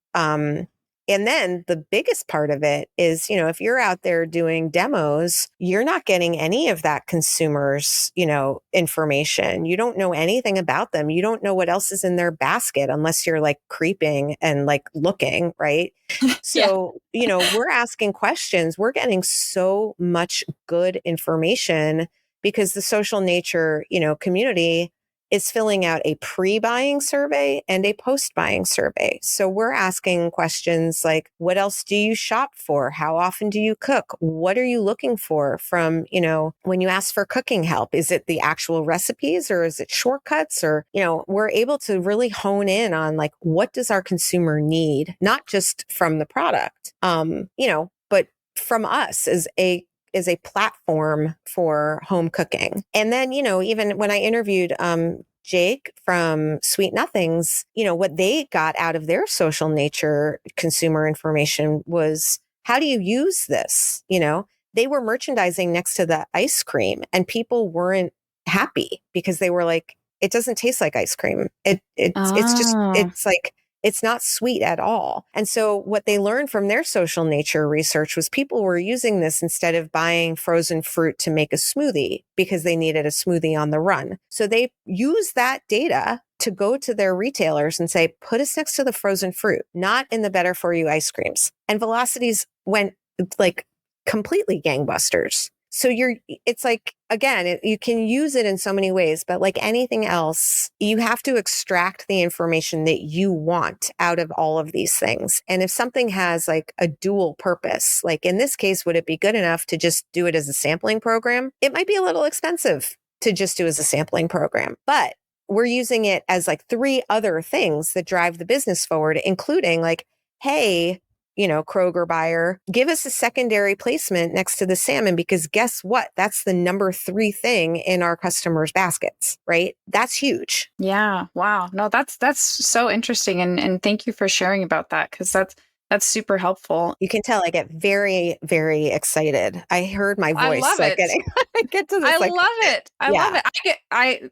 And then the biggest part of it is, if you're out there doing demos, you're not getting any of that consumer's, information. You don't know anything about them. You don't know what else is in their basket unless you're like creeping and like looking, right? So, we're asking questions. We're getting so much good information because the Social Nature, community is filling out a pre-buying survey and a post-buying survey. So we're asking questions like, what else do you shop for? How often do you cook? What are you looking for from, when you ask for cooking help? Is it the actual recipes or is it shortcuts? Or, we're able to really hone in on like, what does our consumer need? Not just from the product, but from us as a platform for home cooking. And then, even when I interviewed Jake from Sweet Nothings, what they got out of their Social Nature consumer information was, how do you use this? They were merchandising next to the ice cream and people weren't happy because they were like, it doesn't taste like ice cream. It's like, it's not sweet at all. And so what they learned from their Social Nature research was people were using this instead of buying frozen fruit to make a smoothie because they needed a smoothie on the run. So they used that data to go to their retailers and say, put us next to the frozen fruit, not in the better for you ice creams. And velocities went like completely gangbusters. So it's like, again, you can use it in so many ways, but like anything else, you have to extract the information that you want out of all of these things. And if something has like a dual purpose, like in this case, would it be good enough to just do it as a sampling program? It might be a little expensive to just do as a sampling program, but we're using it as like 3 other things that drive the business forward, including like, hey, Kroger buyer, give us a secondary placement next to the salmon, because guess what? That's the number 3 thing in our customers' baskets, right? That's huge. Yeah. Wow. No, that's so interesting. And thank you for sharing about that, because that's super helpful. You can tell I get very, very excited. I heard my voice. I love it. I get to this. I love it. I love it.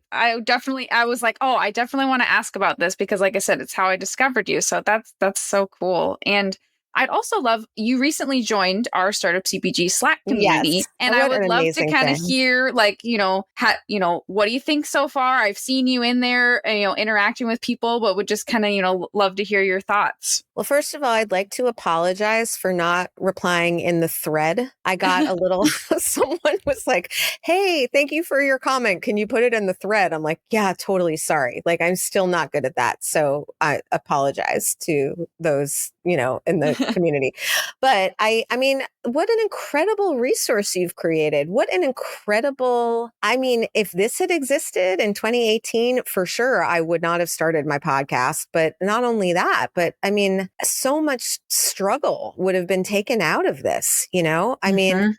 I was like, oh, I definitely want to ask about this because, like I said, it's how I discovered you. So that's so cool. And I'd also love, you recently joined our Startup CPG Slack community. Yes. And I would love to kind of hear, like, what do you think so far? I've seen you in there, interacting with people, but would just kind of, love to hear your thoughts. Well, first of all, I'd like to apologize for not replying in the thread. I got a little, someone was like, hey, thank you for your comment. Can you put it in the thread? I'm like, yeah, totally sorry. Like, I'm still not good at that. So I apologize to those, in the community. But I mean, what an incredible resource you've created. What an incredible, I mean, if this had existed in 2018, for sure, I would not have started my podcast. But not only that, but I mean, so much struggle would have been taken out of this, I mean,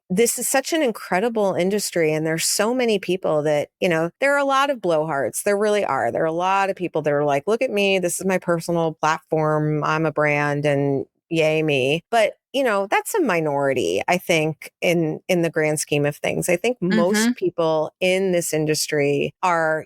this is such an incredible industry, and there's so many people that, there are a lot of blowhards. There really are. There are a lot of people that are like, look at me. This is my personal platform. I'm a brand and yay me. But, that's a minority, I think, in the grand scheme of things. I think most people in this industry are,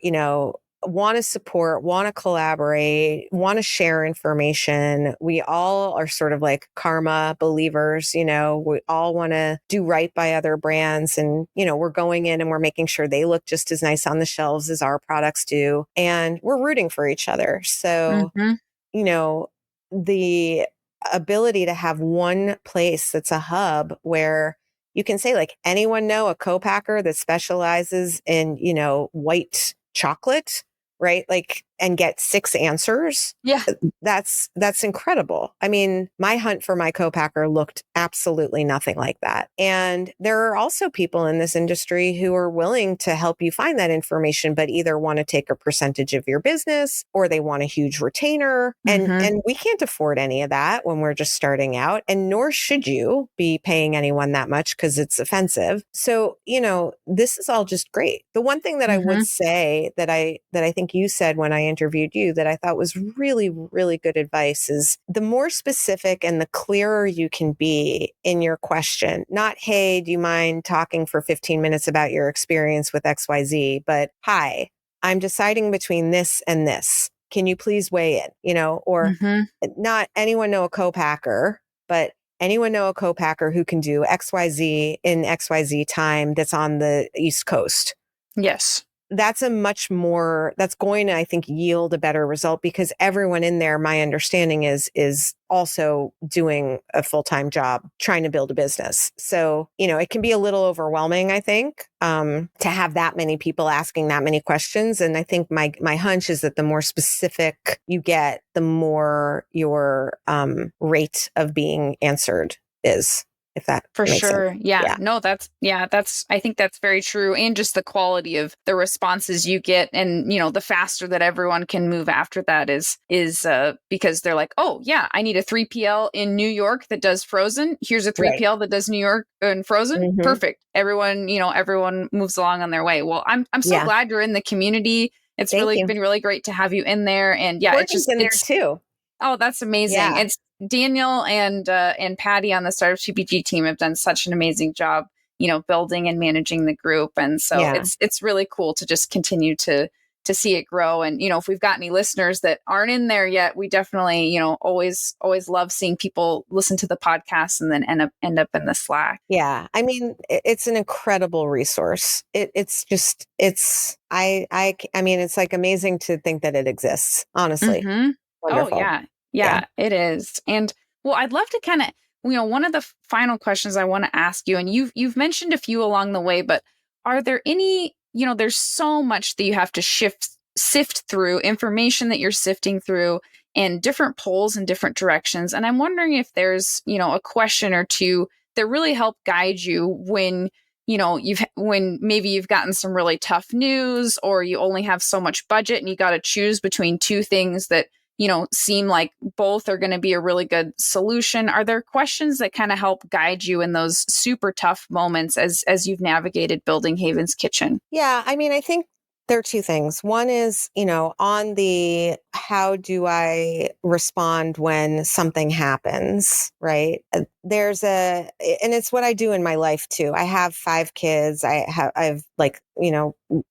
want to support, want to collaborate, want to share information. We all are sort of like karma believers, we all want to do right by other brands. And, we're going in and we're making sure they look just as nice on the shelves as our products do. And we're rooting for each other. So, the ability to have one place that's a hub where you can say, like, anyone know a co-packer that specializes in, white chocolate, right? Like, and get 6 answers. Yeah. That's incredible. I mean, my hunt for my co-packer looked absolutely nothing like that. And there are also people in this industry who are willing to help you find that information, but either want to take a percentage of your business or they want a huge retainer. And we can't afford any of that when we're just starting out. And nor should you be paying anyone that much because it's offensive. So, this is all just great. The one thing that I would say that I think you said when I interviewed you that I thought was really, really good advice is the more specific and the clearer you can be in your question, not, hey, do you mind talking for 15 minutes about your experience with XYZ, but hi, I'm deciding between this and this. Can you please weigh in, or not anyone know a co-packer, but anyone know a co-packer who can do XYZ in XYZ time that's on the East Coast? Yes. That's that's going to, I think, yield a better result because everyone in there, my understanding is also doing a full-time job trying to build a business. So, it can be a little overwhelming, I think, to have that many people asking that many questions. And I think my hunch is that the more specific you get, the more your rate of being answered is. If that for makes sure. sense. Yeah. No, I think that's very true. And just the quality of the responses you get and, the faster that everyone can move after that is because they're like, oh yeah, I need a 3PL in New York that does frozen. Here's a 3PL that does New York and frozen. Perfect. Everyone moves along on their way. Well, I'm so glad you're in the community. It's been really great to have you in there. And yeah, Courtney's in there too. Oh, that's amazing. Yeah. It's Daniel and Patty on the Startup CPG team have done such an amazing job, building and managing the group. And so it's really cool to just continue to see it grow. And, if we've got any listeners that aren't in there yet, we definitely, always love seeing people listen to the podcast and then end up in the Slack. Yeah. I mean, it's an incredible resource. It's like amazing to think that it exists, honestly. Wonderful. Oh, yeah, it is. And well, I'd love to kind of, one of the final questions I want to ask you, and you've mentioned a few along the way, but are there any, there's so much that you have to sift through, information that you're sifting through and different polls in different directions. And I'm wondering if there's, a question or two that really help guide you when, when maybe you've gotten some really tough news or you only have so much budget and you got to choose between two things that seem like both are going to be a really good solution. Are there questions that kind of help guide you in those super tough moments as you've navigated building Haven's Kitchen? Yeah. I mean, I think there are two things. One is, on the how do I respond when something happens, right? And it's what I do in my life too. I have 5 kids. I've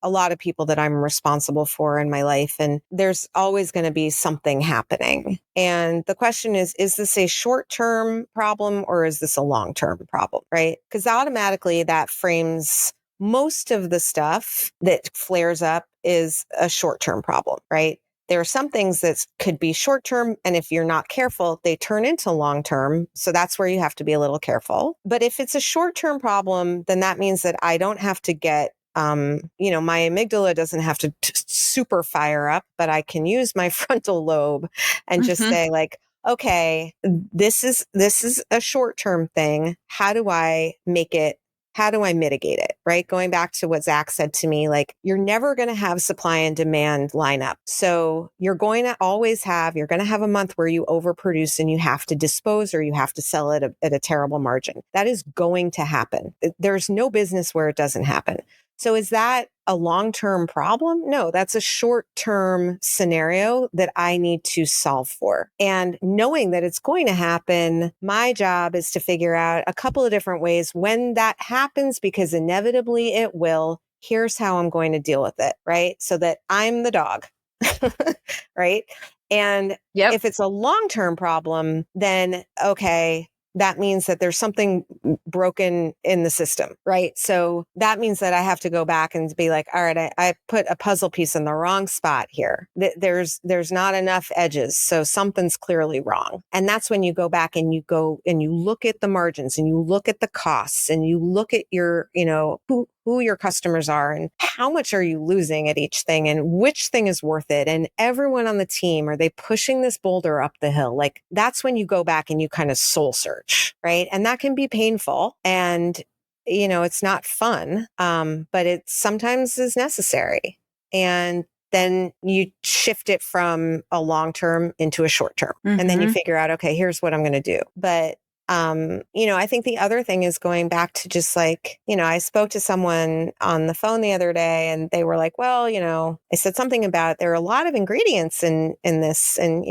a lot of people that I'm responsible for in my life. And there's always going to be something happening. And the question is this a short-term problem or is this a long-term problem, right? Because automatically that frames most of the stuff that flares up is a short-term problem, right? there are some things that could be short term. And if you're not careful, they turn into long term. So that's where you have to be a little careful. But if it's a short term problem, then that means that I don't have to get my amygdala doesn't have to super fire up, but I can use my frontal lobe and just say like, okay, this is a short-term thing. How do I mitigate it? Right? Going back to what Zach said to me, like, you're never going to have supply and demand line up. So you're going to have a month where you overproduce and you have to dispose or you have to sell it at a terrible margin. That is going to happen. There's no business where it doesn't happen. So is that a long-term problem? No, that's a short-term scenario that I need to solve for. And knowing that it's going to happen, my job is to figure out a couple of different ways when that happens, because inevitably it will. Here's how I'm going to deal with it, right? So that I'm the dog, right? And if it's a long-term problem, then okay, that means that there's something broken in the system, right? So that means that I have to go back and be like, all right, I put a puzzle piece in the wrong spot here. There's not enough edges. So something's clearly wrong. And that's when you go back and you look at the margins and you look at the costs and you look at your, who your customers are and how much are you losing at each thing and which thing is worth it. And everyone on the team, are they pushing this boulder up the hill? Like, that's when you go back and you kind of soul search, right? And that can be painful and, it's not fun. But it sometimes is necessary. And then you shift it from a long term into a short term. And then you figure out, okay, here's what I'm going to do. But I think the other thing is going back to just like, I spoke to someone on the phone the other day and they were like, well, I said something about there are a lot of ingredients in this. And,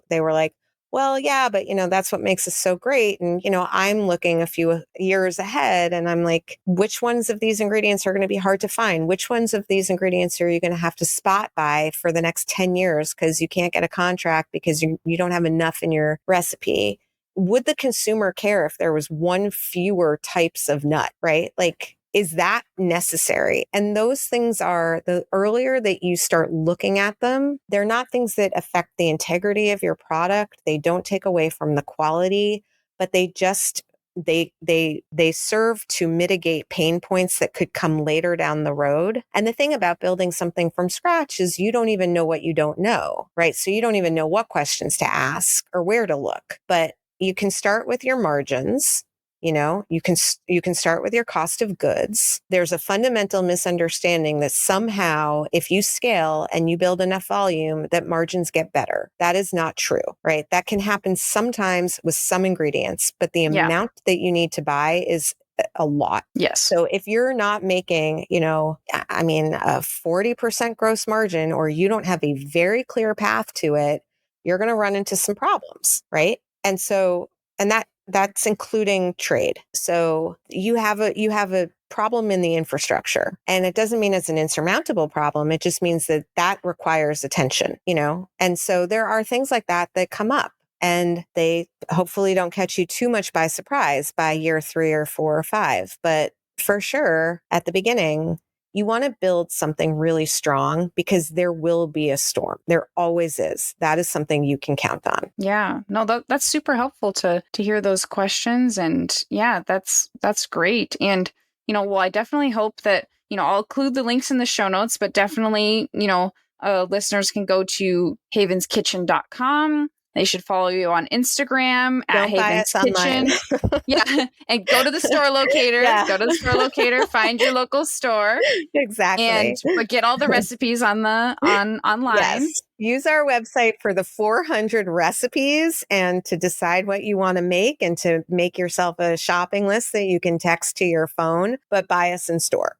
they were like, well, yeah, but that's what makes us so great. And, I'm looking a few years ahead and I'm like, which ones of these ingredients are going to be hard to find? Which ones of these ingredients are you going to have to spot buy for the next 10 years? Because you can't get a contract because you don't have enough in your recipe. Would the consumer care if there was one fewer types of nut, right? Like, is that necessary? And those things are, the earlier that you start looking at them, they're not things that affect the integrity of your product. They don't take away from the quality, but they just, they serve to mitigate pain points that could come later down the road. And the thing about building something from scratch is you don't even know what you don't know, right? So you don't even know what questions to ask or where to look, but you can start with your margins. You can start with your cost of goods. There's a fundamental misunderstanding that somehow if you scale and you build enough volume, that margins get better. That is not true, right? That can happen sometimes with some ingredients, but the amount that you need to buy is a lot. Yes. So if you're not making, a 40% gross margin, or you don't have a very clear path to it, you're going to run into some problems, right? And so, that's including trade. So you have a problem in the infrastructure, and it doesn't mean it's an insurmountable problem. It just means that requires attention, And so there are things like that come up, and they hopefully don't catch you too much by surprise by year 3 or 4 or 5. But for sure, at the beginning, you want to build something really strong because there will be a storm. There always is. That is something you can count on. Yeah, no, that's super helpful to hear those questions. And yeah, that's great. And, I definitely hope that, I'll include the links in the show notes, but definitely, listeners can go to havenskitchen.com. They should follow you on Instagram at Haven's Kitchen. Yeah. And go to the store locator. Yeah. Go to the store locator, find your local store. Exactly. But get all the recipes online. Yes. Use our website for the 400 recipes and to decide what you want to make and to make yourself a shopping list that you can text to your phone, but buy us in store.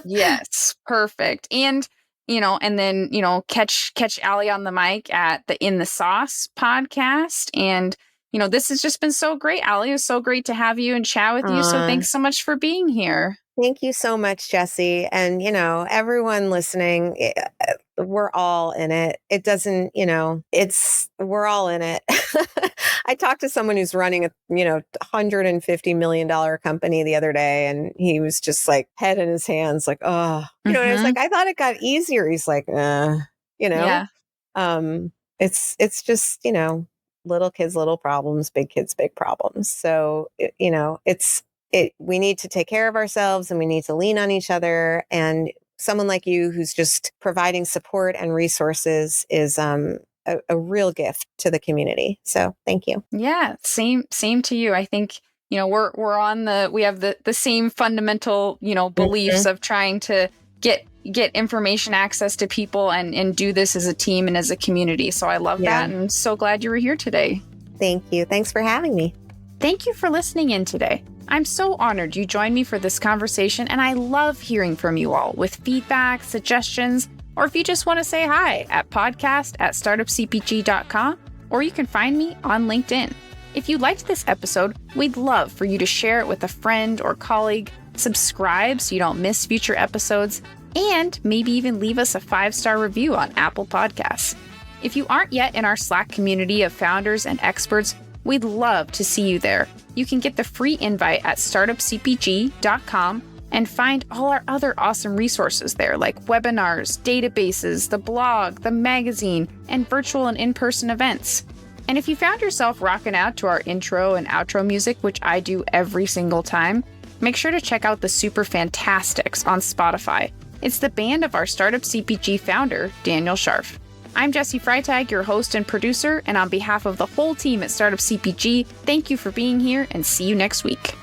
Yes. Perfect. And and then, catch Allie on the mic at the In the Sauce podcast. And, this has just been so great, Allie. It was so great to have you and chat with you. So thanks so much for being here. Thank you so much, Jessie. And, everyone listening, we're all in it. It doesn't, we're all in it. I talked to someone who's running a, $150 million company the other day, and he was just like head in his hands, like, oh, and I was like, I thought it got easier. He's like, Yeah. It's just, little kids, little problems, big kids, big problems. So, we need to take care of ourselves and we need to lean on each other. And someone like you who's just providing support and resources is a real gift to the community. So thank you. Yeah, same to you. I think, we have the same fundamental, beliefs of trying to get information access to people and do this as a team and as a community. So I love that, and so glad you were here today. Thank you. Thanks for having me. Thank you for listening in today. I'm so honored you joined me for this conversation, and I love hearing from you all with feedback, suggestions, or if you just want to say hi at podcast@startupcpg.com, or you can find me on LinkedIn. If you liked this episode, we'd love for you to share it with a friend or colleague, subscribe so you don't miss future episodes, and maybe even leave us a 5-star review on Apple Podcasts. If you aren't yet in our Slack community of founders and experts, we'd love to see you there. You can get the free invite at startupcpg.com and find all our other awesome resources there, like webinars, databases, the blog, the magazine, and virtual and in-person events. And if you found yourself rocking out to our intro and outro music, which I do every single time, make sure to check out the Super Fantastics on Spotify. It's the band of our Startup CPG founder, Daniel Scharf. I'm Jessie Freitag, your host and producer, and on behalf of the whole team at Startup CPG, thank you for being here and see you next week.